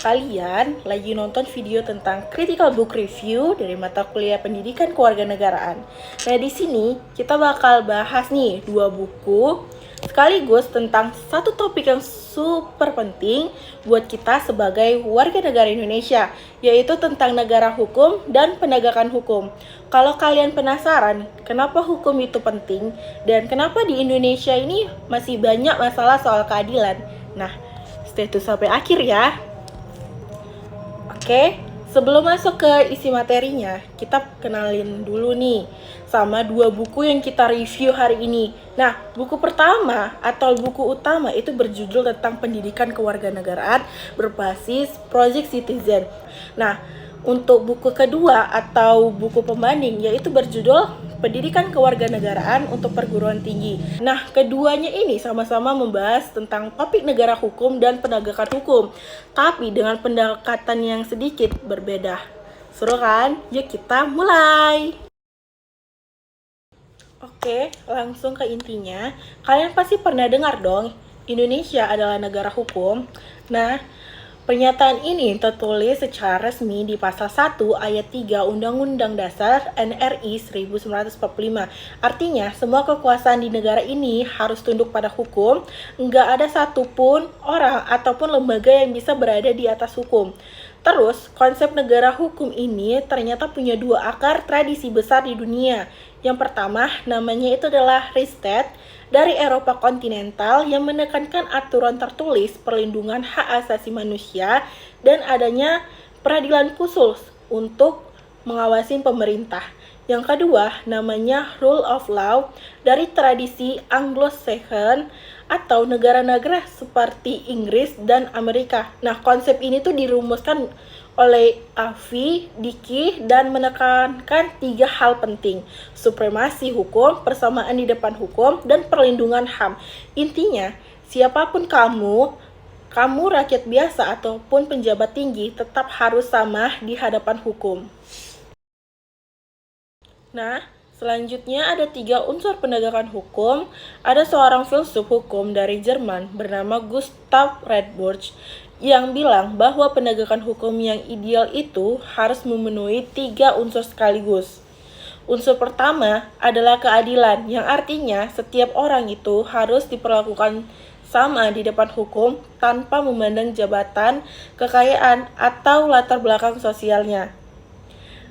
kalian lagi nonton video tentang critical book review dari mata kuliah Pendidikan Kewarganegaraan. Nah, di sini kita bakal bahas nih 2 buku sekaligus tentang satu topik yang super penting buat kita sebagai warga negara Indonesia, yaitu tentang negara hukum dan penegakan hukum. Kalau kalian penasaran kenapa hukum itu penting dan kenapa di Indonesia ini masih banyak masalah soal keadilan, nah, stay tune sampai akhir ya. Oke, sebelum masuk ke isi materinya, kita kenalin dulu nih sama 2 buku yang kita review hari ini. Nah, buku pertama atau buku utama itu berjudul tentang pendidikan kewarganegaraan berbasis Project Citizen. Nah, untuk buku kedua atau buku pembanding yaitu berjudul Pendidikan Kewarganegaraan untuk Perguruan Tinggi. Nah, keduanya ini sama-sama membahas tentang topik negara hukum dan penegakan hukum, tapi dengan pendekatan yang sedikit berbeda. Seru kan? Yuk kita mulai! Oke, langsung ke intinya. Kalian pasti pernah dengar dong, Indonesia adalah negara hukum. Nah, pernyataan ini tertulis secara resmi di Pasal 1 Ayat 3 Undang-Undang Dasar NRI 1945. Artinya, semua kekuasaan di negara ini harus tunduk pada hukum. Nggak ada satupun orang ataupun lembaga yang bisa berada di atas hukum. Terus, konsep negara hukum ini ternyata punya 2 akar tradisi besar di dunia. Yang pertama, namanya itu adalah Riksdaad dari Eropa kontinental yang menekankan aturan tertulis perlindungan hak asasi manusia dan adanya peradilan khusus untuk mengawasi pemerintah. Yang kedua, namanya Rule of Law dari tradisi Anglo-Saxon atau negara-negara seperti Inggris dan Amerika. Nah, konsep ini tuh dirumuskan oleh Avi, Dickey, dan menekankan 3 hal penting: supremasi hukum, persamaan di depan hukum, dan perlindungan HAM. Intinya, siapapun kamu rakyat biasa ataupun penjabat tinggi, tetap harus sama di hadapan hukum. Nah, selanjutnya ada 3 unsur penegakan hukum. Ada seorang filsuf hukum dari Jerman bernama Gustav Redburg yang bilang bahwa penegakan hukum yang ideal itu harus memenuhi 3 unsur sekaligus. Unsur pertama adalah keadilan, yang artinya setiap orang itu harus diperlakukan sama di depan hukum tanpa memandang jabatan, kekayaan, atau latar belakang sosialnya.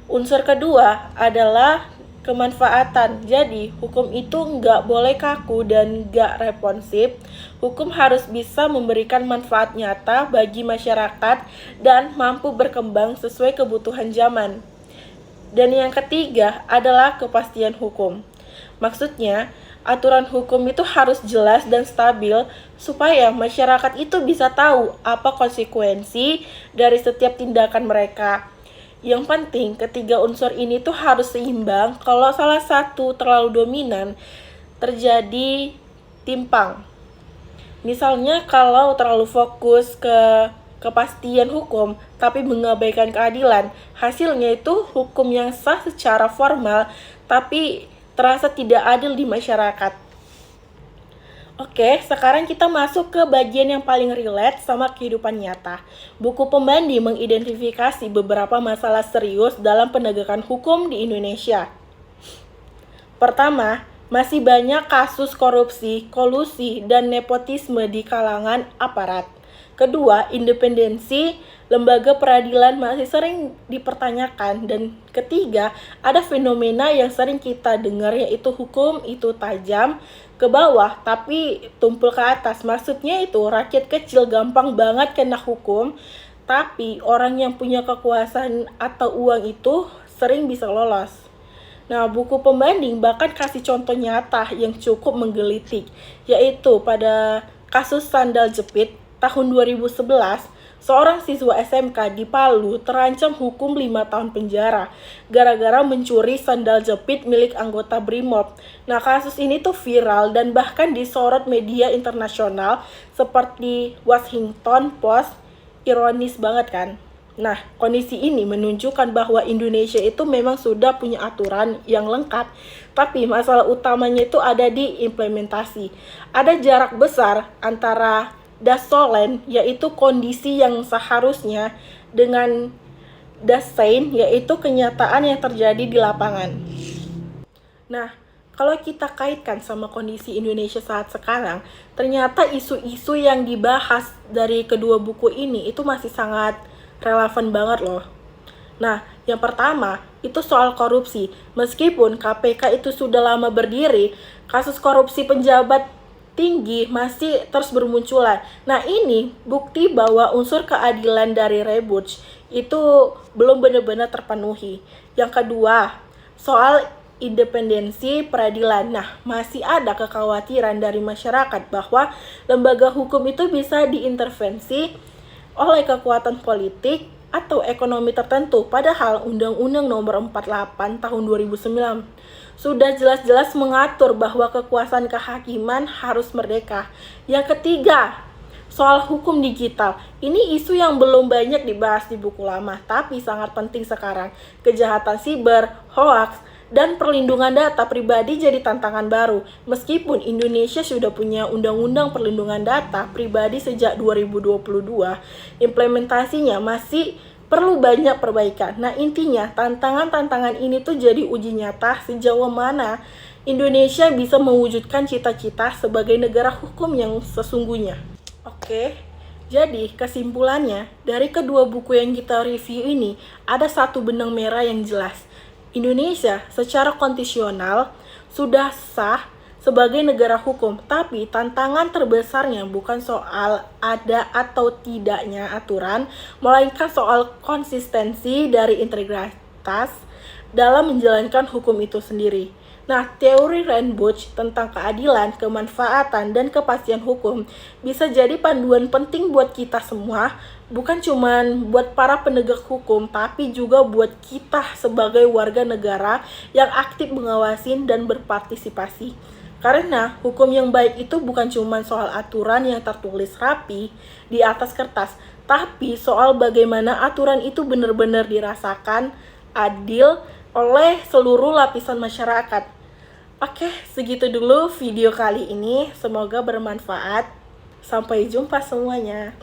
Unsur kedua adalah kemanfaatan. Jadi, hukum itu nggak boleh kaku dan nggak responsif. Hukum harus bisa memberikan manfaat nyata bagi masyarakat dan mampu berkembang sesuai kebutuhan zaman. Dan yang ketiga adalah kepastian hukum. Maksudnya, aturan hukum itu harus jelas dan stabil supaya masyarakat itu bisa tahu apa konsekuensi dari setiap tindakan mereka. Yang penting, ketiga unsur ini tuh harus seimbang. Kalau salah satu terlalu dominan, terjadi timpang. Misalnya, kalau terlalu fokus ke kepastian hukum, tapi mengabaikan keadilan, hasilnya itu hukum yang sah secara formal, tapi terasa tidak adil di masyarakat. Oke, sekarang kita masuk ke bagian yang paling relate sama kehidupan nyata. Buku pembanding mengidentifikasi beberapa masalah serius dalam penegakan hukum di Indonesia. Pertama, masih banyak kasus korupsi, kolusi, dan nepotisme di kalangan aparat. Kedua, independensi lembaga peradilan masih sering dipertanyakan. Dan ketiga, ada fenomena yang sering kita dengar, yaitu hukum itu tajam ke bawah tapi tumpul ke atas. Maksudnya itu rakyat kecil gampang banget kena hukum, tapi orang yang punya kekuasaan atau uang itu sering bisa lolos. Nah, buku pembanding bahkan kasih contoh nyata yang cukup menggelitik, yaitu pada kasus sandal jepit tahun 2011. Seorang siswa SMK di Palu terancam hukum 5 tahun penjara gara-gara mencuri sandal jepit milik anggota Brimob. Nah, kasus ini tuh viral dan bahkan disorot media internasional seperti Washington Post. Ironis banget kan? Nah, kondisi ini menunjukkan bahwa Indonesia itu memang sudah punya aturan yang lengkap, tapi masalah utamanya itu ada di implementasi. Ada jarak besar antara das Sollen, yaitu kondisi yang seharusnya, dengan das Sein, yaitu kenyataan yang terjadi di lapangan. Nah, kalau kita kaitkan sama kondisi Indonesia saat sekarang, ternyata isu-isu yang dibahas dari kedua buku ini itu masih sangat relevan banget loh. Nah, yang pertama itu soal korupsi. Meskipun KPK itu sudah lama berdiri, kasus korupsi penjabat tinggi masih terus bermunculan. Nah, ini bukti bahwa unsur keadilan dari Rebus itu belum benar-benar terpenuhi. Yang kedua, soal independensi peradilan. Nah, masih ada kekhawatiran dari masyarakat bahwa lembaga hukum itu bisa diintervensi oleh kekuatan politik atau ekonomi tertentu. Padahal Undang-Undang Nomor 48 Tahun 2009 sudah jelas-jelas mengatur bahwa kekuasaan kehakiman harus merdeka. Yang ketiga, soal hukum digital. Ini isu yang belum banyak dibahas di buku lama, tapi sangat penting sekarang. Kejahatan siber, hoaks, dan perlindungan data pribadi jadi tantangan baru. Meskipun Indonesia sudah punya undang-undang perlindungan data pribadi sejak 2022, implementasinya masih perlu banyak perbaikan. Nah, intinya tantangan-tantangan ini tuh jadi uji nyata sejauh mana Indonesia bisa mewujudkan cita-cita sebagai negara hukum yang sesungguhnya. Oke, jadi kesimpulannya dari kedua buku yang kita review ini ada satu benang merah yang jelas. Indonesia secara konstitusional sudah sah sebagai negara hukum, tapi tantangan terbesarnya bukan soal ada atau tidaknya aturan, melainkan soal konsistensi dari integritas dalam menjalankan hukum itu sendiri. Nah, teori Rebus tentang keadilan, kemanfaatan, dan kepastian hukum bisa jadi panduan penting buat kita semua, bukan cuma buat para penegak hukum, tapi juga buat kita sebagai warga negara yang aktif mengawasin dan berpartisipasi. Karena hukum yang baik itu bukan cuma soal aturan yang tertulis rapi di atas kertas, tapi soal bagaimana aturan itu benar-benar dirasakan adil oleh seluruh lapisan masyarakat. Oke, segitu dulu video kali ini. Semoga bermanfaat. Sampai jumpa semuanya.